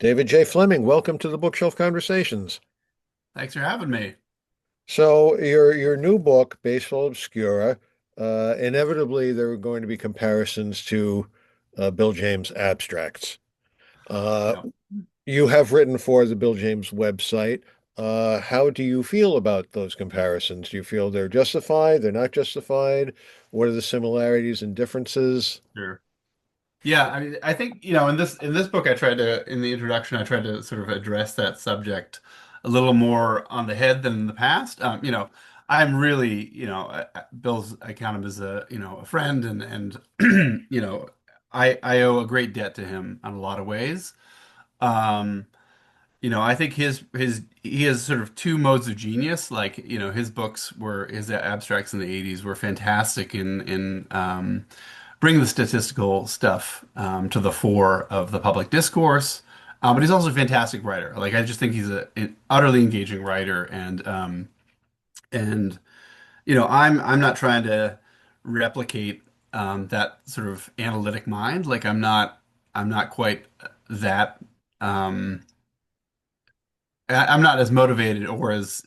David J. Fleming, welcome to the Bookshelf Conversations. Thanks for having me. So your new book, Baseball Obscura, inevitably there are going to be comparisons to Bill James abstracts. Uh, Yeah, you have written for the Bill James website. How do you feel about those comparisons? Do you feel they're justified? They're not justified? What are the similarities and differences? sure. Yeah, I mean, I think, in this book I tried to in the introduction I tried to sort of address that subject a little more on the head than in the past. I'm really, Bill's I count him as a friend and I owe a great debt to him on a lot of ways. Um, I think his he has sort of two modes of genius. Like, his abstracts in the 80s were fantastic in bring the statistical stuff to the fore of the public discourse. But he's also a fantastic writer. Like, I just think he's an utterly engaging writer, and I'm not trying to replicate that sort of analytic mind. Like, I'm not quite that. Um, I'm not as motivated or as,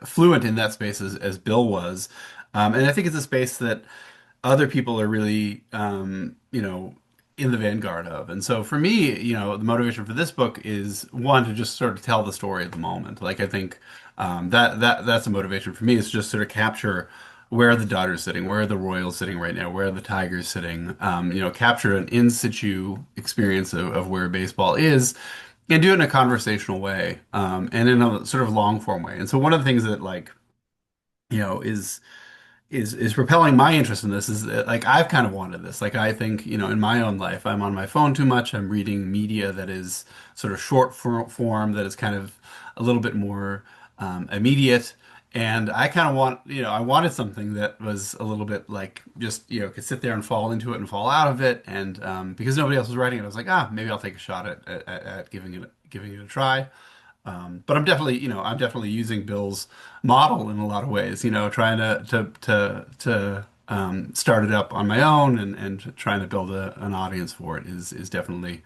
fluent in that space as Bill was. And I think it's a space that other people are really, in the vanguard of. And so for me, the motivation for this book is one, to just sort of tell the story of the moment. Like, I think that's a motivation for me, is just sort of capture where are the Dodgers sitting, where are the Royals sitting right now, where are the Tigers sitting, capture an in situ experience of where baseball is and do it in a conversational way, and in a sort of long form way. And so one of the things that, like, is propelling my interest in this is that, like, I've kind of wanted this. Like, I think, in my own life, I'm on my phone too much. I'm reading media that is sort of form, that is kind of a little bit more immediate. And I kind of I wanted something that was a little bit like, just, could sit there and fall into it and fall out of it. And because nobody else was writing it, I was like, maybe I'll take a shot at giving it a try. But I'm definitely using Bill's model in a lot of ways, trying to start it up on my own, and trying to build an audience for it is definitely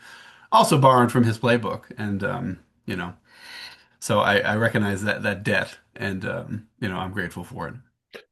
also borrowed from his playbook. And so I recognize that debt, and I'm grateful for it.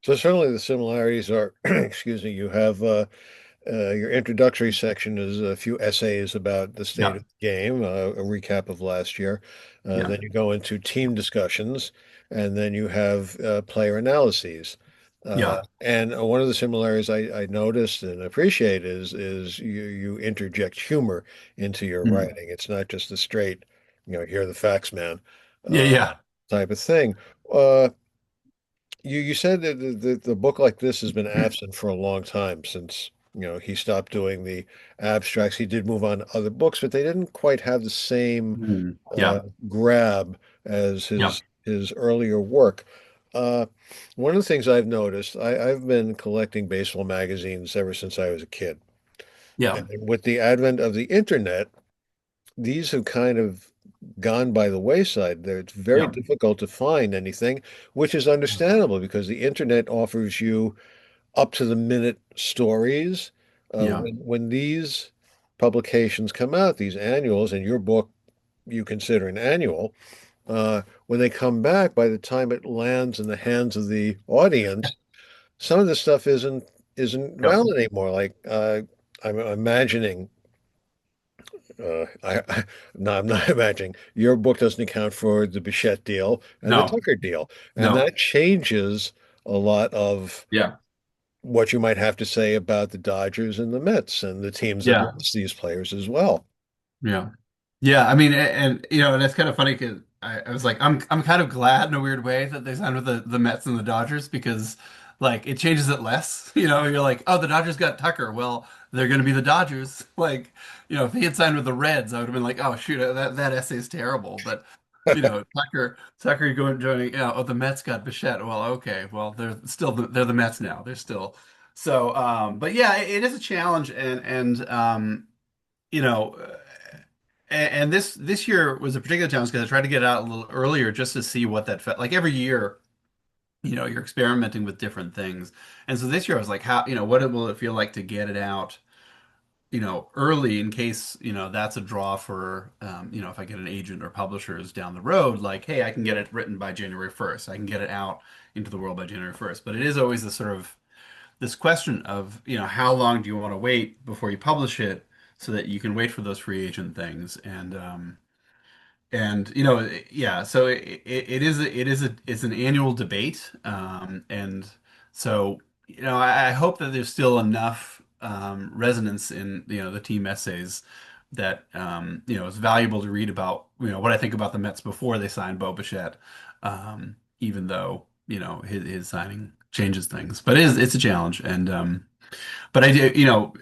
So certainly the similarities are, excuse me, you have your introductory section is a few essays about the state Yeah, of the game, a recap of last year. yeah, Then you go into team discussions, and then you have player analyses. yeah. And one of the similarities I noticed and appreciate is you interject humor into your Mm. writing. It's not just a straight, here are the facts, man, Yeah, uh, yeah, type of thing. Uh, you said that the book like this has been absent for a long time since, he stopped doing the abstracts. He did move on to other books, but they didn't quite have the same mm. Yeah, grab as yeah, his earlier work. Uh, one of the things I've noticed, I've been collecting baseball magazines ever since I was a kid. yeah, And with the advent of the internet, these have kind of gone by the wayside. It's very yeah, difficult to find anything, which is understandable because the internet offers you up to the minute stories. yeah, When these publications come out, these annuals, and your book you consider an annual, when they come back, by the time it lands in the hands of the audience, some of the stuff isn't yeah. valid anymore. Like I'm imagining no, I'm not imagining. Your book doesn't account for the Bichette deal and the No, Tucker deal, and no. that changes a lot of Yeah, what you might have to say about the Dodgers and the Mets and the teams that yeah. lost these players as well. Yeah. Yeah, I mean, and it's kind of funny because I was like, I'm kind of glad in a weird way that they signed with the Mets and the Dodgers, because, like, it changes it less. You're like, oh, the Dodgers got Tucker. Well, they're going to be the Dodgers. Like, if he had signed with the Reds, I would have been like, oh shoot, that essay is terrible. But Tucker going joining. Oh, the Mets got Bichette. Well, okay, well, they're the Mets now. They're still so. But yeah, it is a challenge, and you know. And this year was a particular challenge because I tried to get it out a little earlier just to see what that felt like. Every year, you're experimenting with different things. And so this year I was like, how, what will it feel like to get it out early in case, that's a draw for, if I get an agent or publishers down the road, like, hey, I can get it written by January 1st. I can get it out into the world by January 1st. But it is always this sort of this question of, how long do you want to wait before you publish it so that you can wait for those free agent things? And yeah, so it's an annual debate, and so I hope that there's still enough resonance in the team essays that it's valuable to read about what I think about the Mets before they signed Bo Bichette, even though his signing changes things, but it's a challenge, and but I do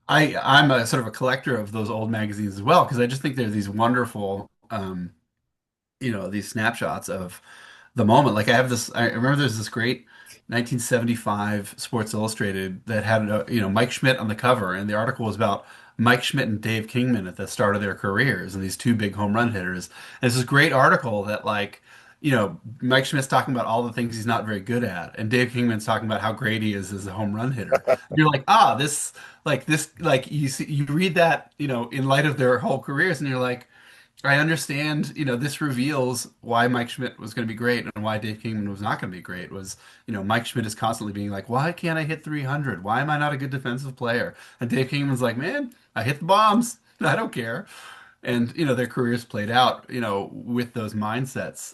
I'm a sort of a collector of those old magazines as well because I just think they're these wonderful. These snapshots of the moment. Like I remember there's this great 1975 Sports Illustrated that had, Mike Schmidt on the cover, and the article was about Mike Schmidt and Dave Kingman at the start of their careers and these two big home run hitters. And it's this great article that like, Mike Schmidt's talking about all the things he's not very good at, and Dave Kingman's talking about how great he is as a home run hitter. You're like, like you read that, in light of their whole careers, and you're like, I understand, this reveals why Mike Schmidt was going to be great and why Dave Kingman was not going to be great. Was, Mike Schmidt is constantly being like, why can't I hit 300? Why am I not a good defensive player? And Dave Kingman's like, man, I hit the bombs. I don't care. And, their careers played out, with those mindsets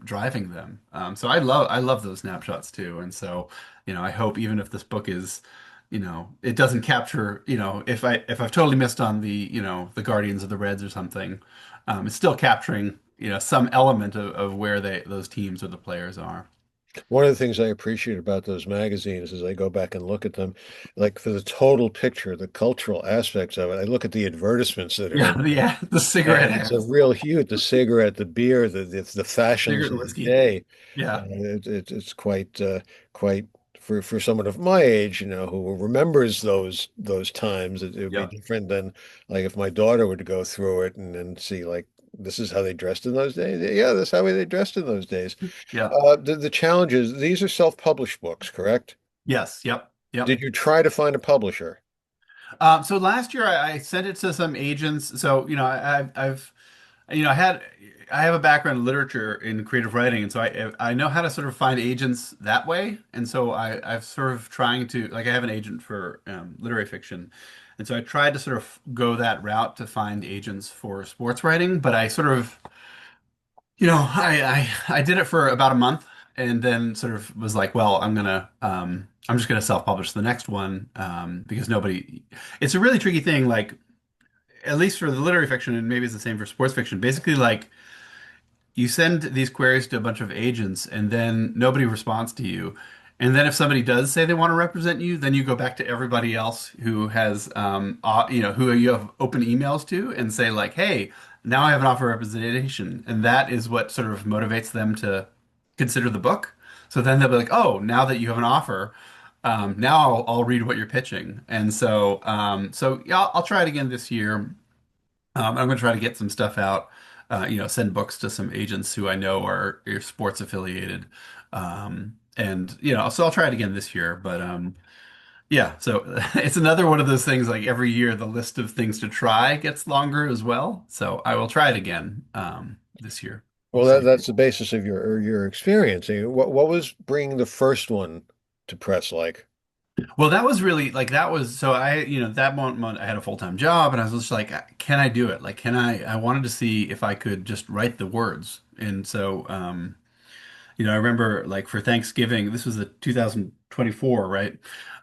driving them. So I love those snapshots too. And so, I hope even if this book is, it doesn't capture, if I've totally missed on the Guardians of the Reds or something, it's still capturing, some element of where those teams or the players are. One of the things I appreciate about those magazines is I go back and look at them, like for the total picture, the cultural aspects of it. I look at the advertisements that are Yeah, in there, yeah, the cigarette and it's a ads, real huge, the cigarette, the beer, the fashions cigarette of and the whiskey. day. Yeah, It's quite for someone of my age, who remembers those times. It would be yep, different than like if my daughter were to go through it and see like this is how they dressed in those days. Yeah, that's how they dressed in those days. yeah, The challenge is these are self-published books, correct? yes, yep, yep. Did you try to find a publisher? So last year I sent it to some agents. So I've I have a background in literature in creative writing, and so I know how to sort of find agents that way. And so I've sort of trying to like I have an agent for literary fiction, and so I tried to sort of go that route to find agents for sports writing. But I sort of I did it for about a month, and then sort of was like, well, I'm just gonna self-publish the next one because nobody. It's a really tricky thing, like at least for the literary fiction, and maybe it's the same for sports fiction. Basically, like you send these queries to a bunch of agents and then nobody responds to you. And then if somebody does say they want to represent you, then you go back to everybody else who has, who you have open emails to and say like, hey, now I have an offer of representation. And that is what sort of motivates them to consider the book. So then they'll be like, oh, now that you have an offer, now I'll read what you're pitching. And so yeah, I'll try it again this year. I'm going to try to get some stuff out, send books to some agents who I know are sports affiliated. And, so I'll try it again this year. But yeah, so it's another one of those things like every year the list of things to try gets longer as well. So I will try it again this year. We'll Well, see. that's the basis of your experience. What was bringing the first one to press like? Well, that was really like that was so that moment I had a full-time job and I was just like, can I do it? Like, I wanted to see if I could just write the words. And so, I remember like for Thanksgiving, this was the 2024, right?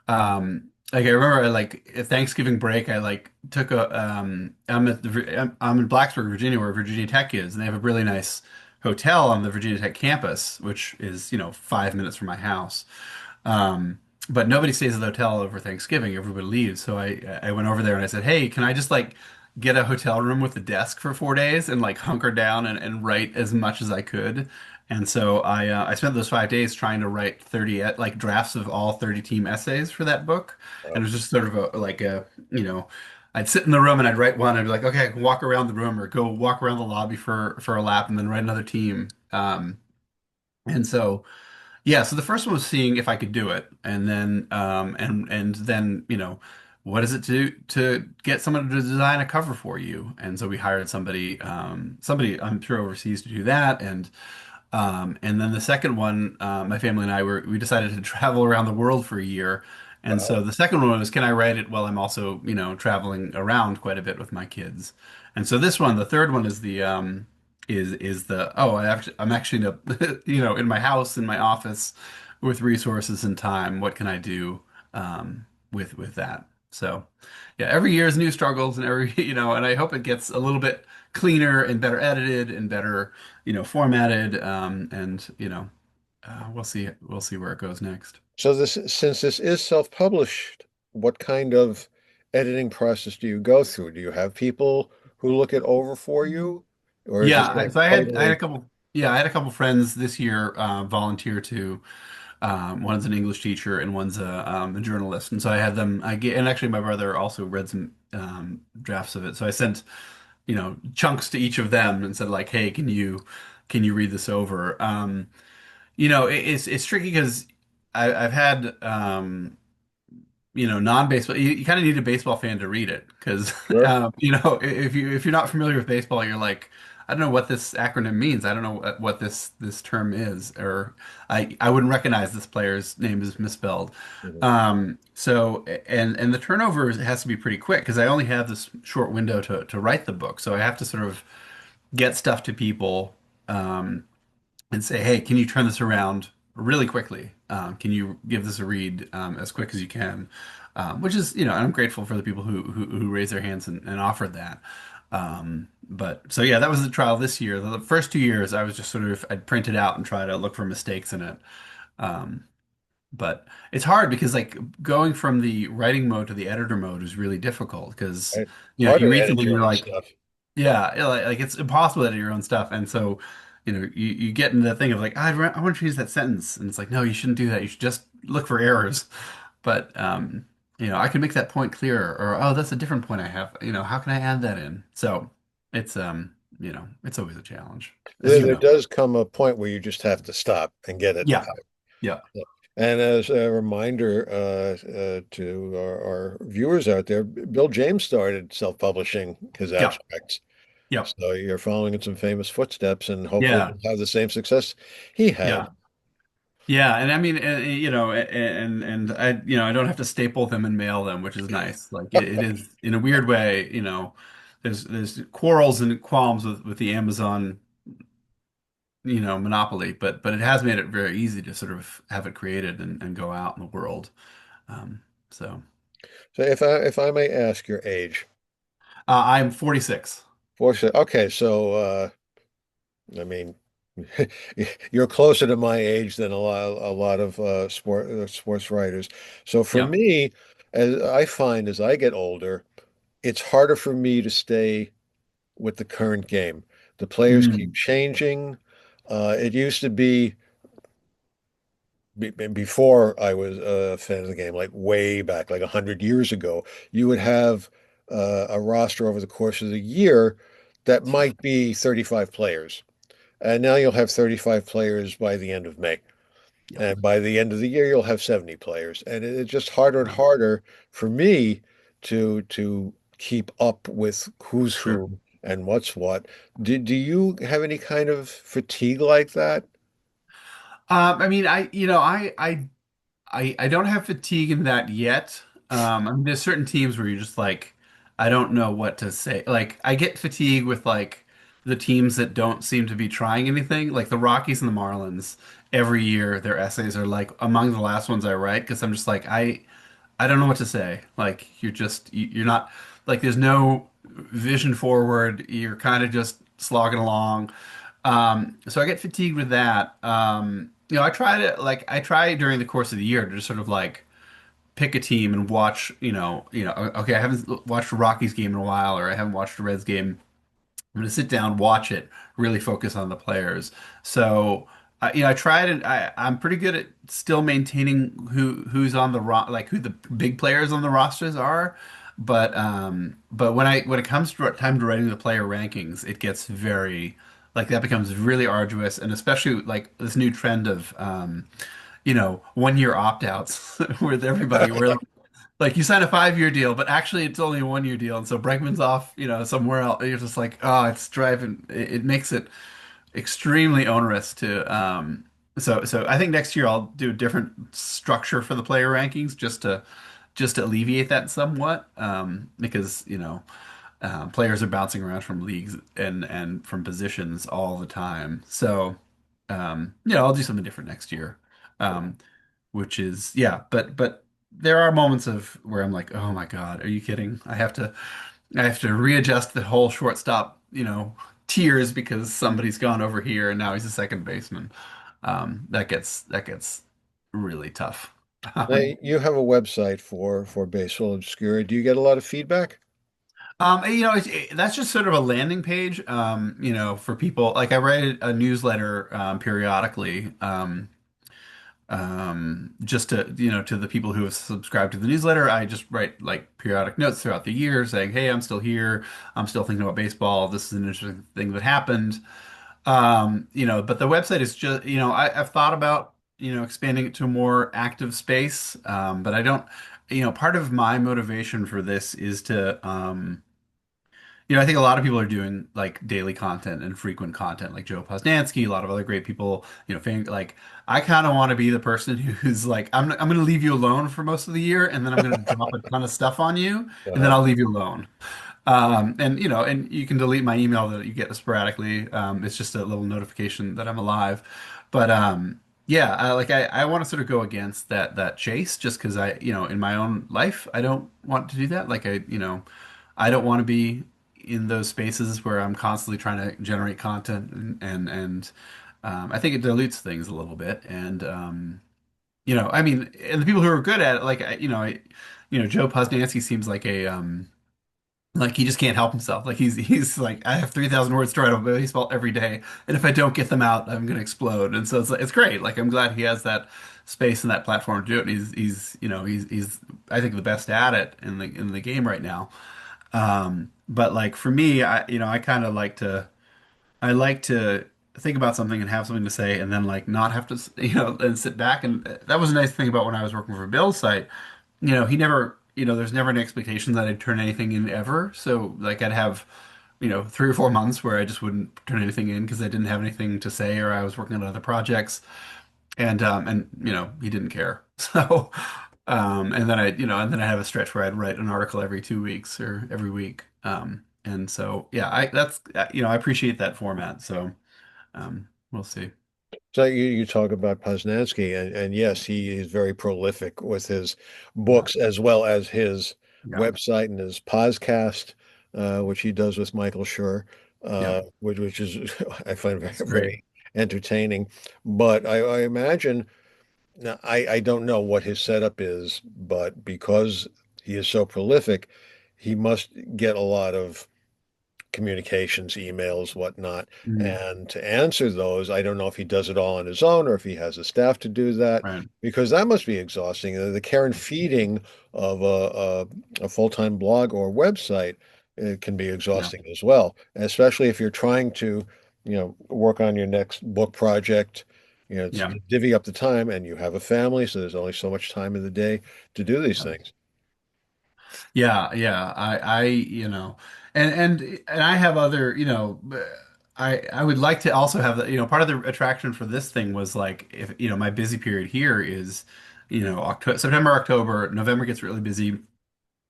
Like I remember like at Thanksgiving break, I like took I'm in Blacksburg, Virginia, where Virginia Tech is, and they have a really nice hotel on the Virginia Tech campus, which is, 5 minutes from my house. But nobody stays at the hotel over Thanksgiving. Everybody leaves. So I went over there and I said, hey, can I just like get a hotel room with a desk for 4 days and like hunker down and write as much as I could? And so I spent those 5 days trying to write 30 like drafts of all 30 team essays for that book. And it was just sort of I'd sit in the room and I'd write one. I'd be like, okay, I can walk around the room or go walk around the lobby for a lap and then write another team. And so yeah, so the first one was seeing if I could do it, and then and then what is it to get someone to design a cover for you? And so we hired somebody, somebody I'm sure overseas to do that, and then the second one, my family and we decided to travel around the world for a year. And Wow. so the second one was, can I write it while I'm also, traveling around quite a bit with my kids? And so this one, the third one is I'm actually in a, in my house, in my office with resources and time. What can I do with that? So yeah, every year is new struggles and and I hope it gets a little bit cleaner and better edited and better formatted. And we'll see where it goes next. So since this is self-published, what kind of editing process do you go through? Do you have people who look it over for you, or is Yeah, this like so I had a totally? couple. Yeah, I had a couple friends this year volunteer to. One's an English teacher and one's a journalist, and so I had them. And actually my brother also read some drafts of it. So I sent chunks to each of them and said like, hey, can you read this over? It's tricky because I've had non-baseball. You kind of need a baseball fan to read it because Sure. if you're not familiar with baseball, you're like, I don't know what this acronym means. I don't know what this term is, or I wouldn't recognize this player's name is misspelled. Mhm. And the turnover has to be pretty quick because I only have this short window to write the book, so I have to sort of get stuff to people. And say, hey, can you turn this around really quickly? Can you give this a read as quick as you can? Which is, and I'm grateful for the people who raised their hands and offered that. But so yeah, that was the trial this year. The first 2 years, I was just sort of I'd print it out and try to look for mistakes in it. Um, but it's hard because like going from the writing mode to the editor mode is really difficult because Right. It's hard you to read edit something and your you're own like, stuff. yeah, like it's impossible to edit your own stuff, and so you get into the thing of like I want to change that sentence, and it's like no, you shouldn't do that. You should just look for errors. But I can make that point clearer, or oh, that's a different point I have. How can I add that in? So it's it's always a challenge, as you There know. does come a point where you just have to stop and get it Yeah, out. yeah, Yeah. And as a reminder to our viewers out there, Bill James started self-publishing his yeah, abstracts. yeah, So you're following in some famous footsteps, and hopefully yeah, you'll have the same success he had. yeah. Yeah, and I mean, and I don't have to staple them and mail them, which is nice. Like it is in a weird way, there's quarrels and qualms with the Amazon, monopoly, but it has made it very easy to sort of have it created and go out in the world. Um, so So if I may ask your age, I'm 46. fortunately, okay, so I mean, you're closer to my age than a lot of sports writers. So for Yeah. me, as I find as I get older, it's harder for me to stay with the current game. The players keep Mm. changing. It used to be before I was a fan of the game, like way back, like 100 years ago, you would have a roster over the course of the year that might be 35 players. And now you'll have 35 players by the end of May. Yep. And by the end of the year, you'll have 70 players. And it's just harder and Yeah. harder for me to keep up with who's Sure. who and what's what. Do you have any kind of fatigue like that? I mean, I don't have fatigue in that yet. I mean, there's certain teams where you're just like, I don't know what to say. Like, I get fatigue with like the teams that don't seem to be trying anything, like the Rockies and the Marlins. Every year, their essays are like among the last ones I write because I'm just like, I don't know what to say. Like, you're not like there's no vision forward. You're kind of just slogging along. So I get fatigued with that. I try during the course of the year to just sort of like pick a team and watch, okay, I haven't watched a Rockies game in a while, or I haven't watched a Reds game. I'm gonna sit down, watch it, really focus on the players. So, I tried it. I'm pretty good at still maintaining who's on the like who the big players on the rosters are. But when it comes to time to writing the player rankings, it gets very like that becomes really arduous, and especially like this new trend of 1 year opt-outs with everybody. Like you sign a 5 year deal, but actually it's only a 1 year deal, and so Bregman's off, somewhere else. You're just like, oh, it's driving. It makes it extremely onerous to. So I think next year I'll do a different structure for the player rankings just to alleviate that somewhat, because players are bouncing around from leagues and from positions all the time. So I'll do something different next year. Um, which is yeah, but there are moments of where I'm like, oh my God, are you kidding? I have to readjust the whole shortstop, tiers because somebody's gone over here and now he's a second baseman. That gets really tough. Now, Um, you have a website for Baseball Obscura. Do you get a lot of feedback? that's just sort of a landing page, for people. Like I write a newsletter periodically. Just to the people who have subscribed to the newsletter, I just write like periodic notes throughout the year saying, hey, I'm still here. I'm still thinking about baseball. This is an interesting thing that happened. But the website is just, I've thought about, expanding it to a more active space. But I don't, part of my motivation for this is to, I think a lot of people are doing like daily content and frequent content, like Joe Posnanski, a lot of other great people, like I kind of want to be the person who's like, I'm going to leave you alone for most of the year, and then I'm going to drop a ton of stuff on you, and then Uh-huh. I'll leave you alone. And you can delete my email that you get sporadically. It's just a little notification that I'm alive. But yeah, I want to sort of go against that chase just because in my own life, I don't want to do that. I don't want to be in those spaces where I'm constantly trying to generate content and I think it dilutes things a little bit. And I mean, and the people who are good at it, Joe Posnanski seems like he just can't help himself. Like he's like, I have 3,000 words to write about baseball every day, and if I don't get them out, I'm gonna explode. And so it's great. Like I'm glad he has that space and that platform to do it. And he's I think the best at it in the game right now. But like for me, I kind of I like to think about something and have something to say, and then like not have to, and sit back. And that was a nice thing about when I was working for Bill's site. He never, there's never an expectation that I'd turn anything in ever. So like I'd have, 3 or 4 months where I just wouldn't turn anything in because I didn't have anything to say or I was working on other projects. And he didn't care. So and then I have a stretch where I'd write an article every 2 weeks or every week. And so yeah, I appreciate that format. So we'll see. So you talk about Poznanski, and yes, he is very prolific with his Yeah. books as well as his Yeah. website and his podcast, which he does with Michael Schur, Yeah. which is I find very, It's great. very entertaining. But I imagine now I don't know what his setup is, but because he is so prolific, he must get a lot of communications, emails, whatnot. Mm, And to answer those, I don't know if he does it all on his own or if he has a staff to do that, right. because that must be exhausting. The care and feeding of a full-time blog or website, it can be Yeah. exhausting as well, especially if you're trying to, work on your next book project. It's Yeah. divvy up the time, and you have a family, so there's only so much time in the day to do these Yeah. things. Yeah. Yeah. And I have other, I would like to also have that, part of the attraction for this thing was like, if, my busy period here is, October, September, October, November gets really busy.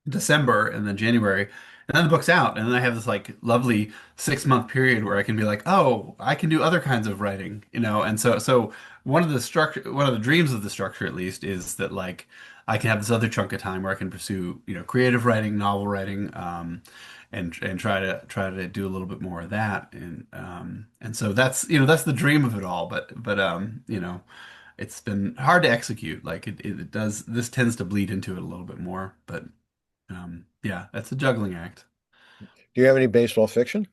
December and then January, and then the book's out, and then I have this like lovely 6 month period where I can be like, oh, I can do other kinds of writing, and so one of the dreams of the structure at least is that like I can have this other chunk of time where I can pursue, creative writing, novel writing, and try to do a little bit more of that, and so that's the dream of it all, but it's been hard to execute. Like it does, this tends to bleed into it a little bit more, but. Yeah, that's a juggling act. Do you have any baseball fiction?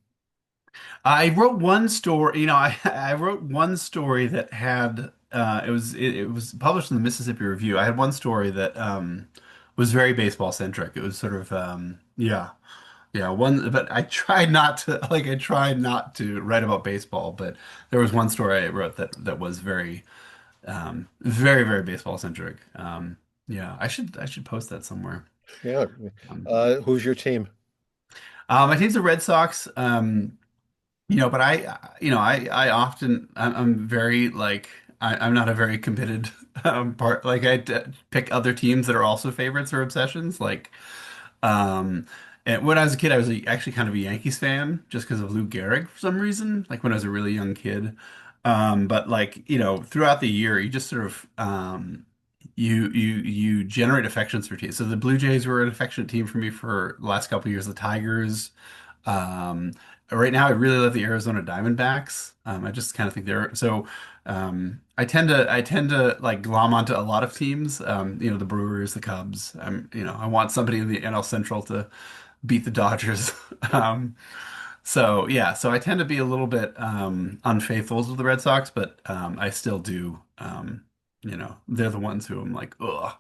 I wrote one story, I wrote one story that had it was published in the Mississippi Review. I had one story that was very baseball centric. It was sort of yeah, yeah, one but I tried not to write about baseball, but there was one story I wrote that was very very baseball centric. Yeah, I should post that somewhere. Yeah. Um, Who's your team? my team's the Red Sox. But I often I'm very like I'm not a very committed part. Like pick other teams that are also favorites or obsessions. Um, and when I was a kid, I was actually kind of a Yankees fan just because of Lou Gehrig for some reason. Like when I was a really young kid. But like throughout the year, you just sort of you generate affections for teams. So the Blue Jays were an affectionate team for me for the last couple of years. The Tigers. Um, right now, I really love the Arizona Diamondbacks. I just kind of think they're so. I tend to like glom onto a lot of teams. The Brewers, the Cubs. I want somebody in the NL Central to beat the Dodgers. Um, so yeah, so I tend to be a little bit unfaithful to the Red Sox, but I still do. They're the ones who I'm like, ugh.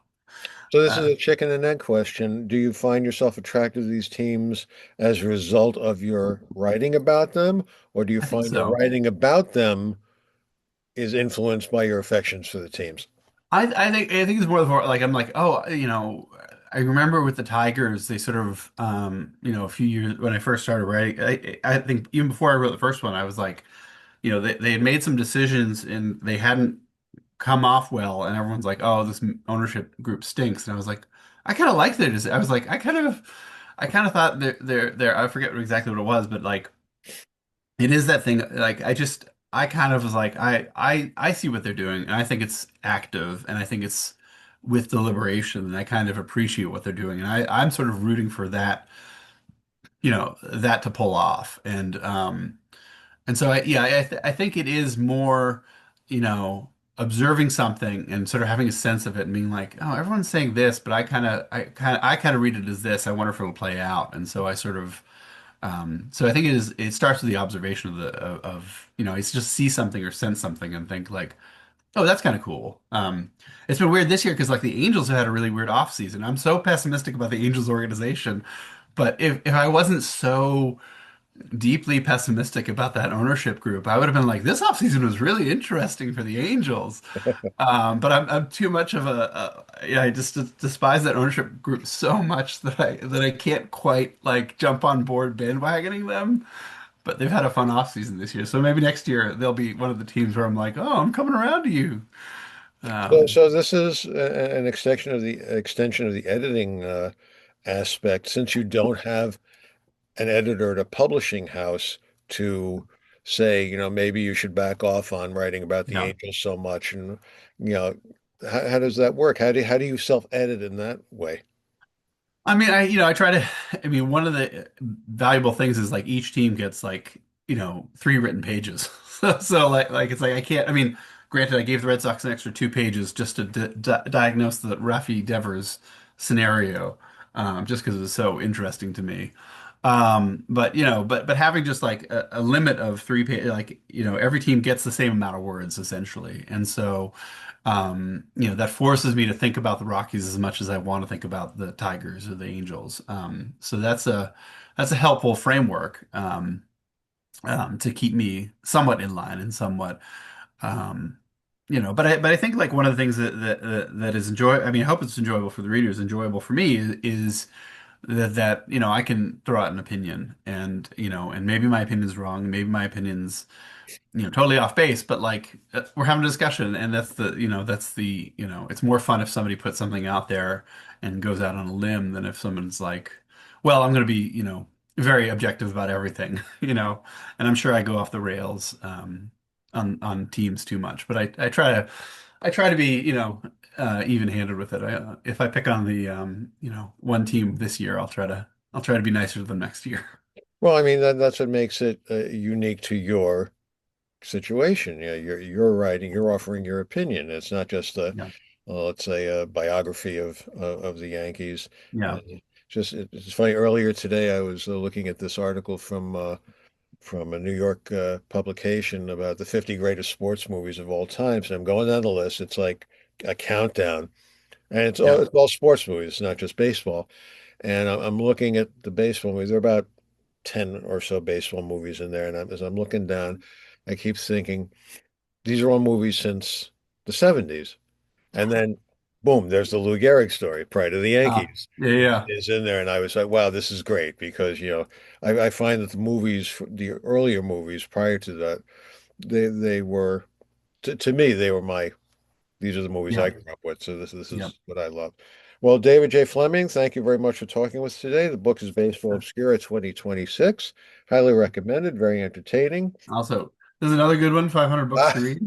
So this is Uh, a chicken and egg question. Do you find yourself attracted to these teams as a result of your writing about them, or do you I think find your so. writing about them is influenced by your affections for the teams? I think it's more of like I'm like, oh, I remember with the Tigers, they sort of a few years when I first started writing, I think even before I wrote the first one, I was like, they had made some decisions and they hadn't come off well, and everyone's like, oh, this ownership group stinks. And I was like, I kind of liked it. I was like, I kind of thought they're I forget exactly what it was, but like it is that thing. Like I kind of was like, I see what they're doing, and I think it's active, and I think it's with deliberation, and I kind of appreciate what they're doing, and I'm sort of rooting for that, that to pull off, and so I think it is more, observing something and sort of having a sense of it and being like, oh, everyone's saying this, but I kind of read it as this. I wonder if it'll play out, and so I sort of. So I think it starts with the observation it's just see something or sense something and think like, oh, that's kind of cool. It's been weird this year because like the Angels have had a really weird off season. I'm so pessimistic about the Angels organization, but if I wasn't so deeply pessimistic about that ownership group, I would have been like, this offseason was really interesting for the Angels. But I'm too much of I just despise that ownership group so much that I can't quite like jump on board bandwagoning them. But they've had a fun offseason this year, so maybe next year they'll be one of the teams where I'm like, oh, I'm coming around to you. Um, So this is an extension of the editing aspect. Since you don't have an editor at a publishing house to say, maybe you should back off on writing about the yeah. Angels so much, and you know, how does that work? How do you self-edit in that way? I mean, I try to, I mean, one of the valuable things is like each team gets like, three written pages. So like it's like I can't, I mean, granted, I gave the Red Sox an extra 2 pages just to diagnose the Rafi Devers scenario, just because it was so interesting to me. But having just like a limit of 3 pages, like, every team gets the same amount of words essentially. And so, that forces me to think about the Rockies as much as I want to think about the Tigers or the Angels. So that's a helpful framework to keep me somewhat in line and somewhat um, but I think like one of the things that is I mean, I hope it's enjoyable for the readers, enjoyable for me is that I can throw out an opinion and maybe my opinion's wrong, maybe my opinion's totally off base, but like we're having a discussion, and it's more fun if somebody puts something out there and goes out on a limb than if someone's like, well, I'm going to be, very objective about everything, and I'm sure I go off the rails on teams too much, but I try to be, even-handed with it. If I pick on the one team this year, I'll try to be nicer to them next year. Well, I mean that's what makes it unique to your situation. Yeah, you're writing, you're offering your opinion. It's not just Yeah. let's say a biography of the Yankees. Yeah. It's funny. Earlier today, I was looking at this article from a New York publication about the 50 greatest sports movies of all time. So I'm going down the list. It's like a countdown, and Yeah. it's all sports movies, it's not just baseball. And I'm looking at the baseball movies. There are about 10 or so baseball movies in there, and as I'm looking down, I keep thinking these are all movies since the 70s. And then boom, there's the Lou Gehrig story, Pride of the Yankees Yeah, yeah, is in there. And I was like, wow, this is great because, I find that the movies, the earlier movies prior to that, they were, to me, they were these are the movies yeah, I grew up with. So this yeah. is what I love. Well, David J. Fleming, thank you very much for talking with us today. The book is Baseball Sure. Obscura 2026. Highly recommended, very entertaining. Also, there's another good one, 500 books to read.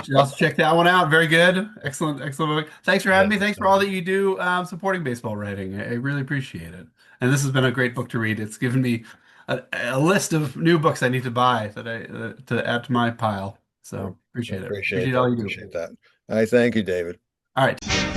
Should also check that one out. Very good. Excellent, excellent book. Thanks for having me. Thanks for all that you do supporting baseball writing. I really appreciate it. And this has been a great book to read. It's given me a list of new books I need to buy that to add to my pile. I So appreciate it. appreciate Appreciate that. all you do. Appreciate that. I thank you, David. All right.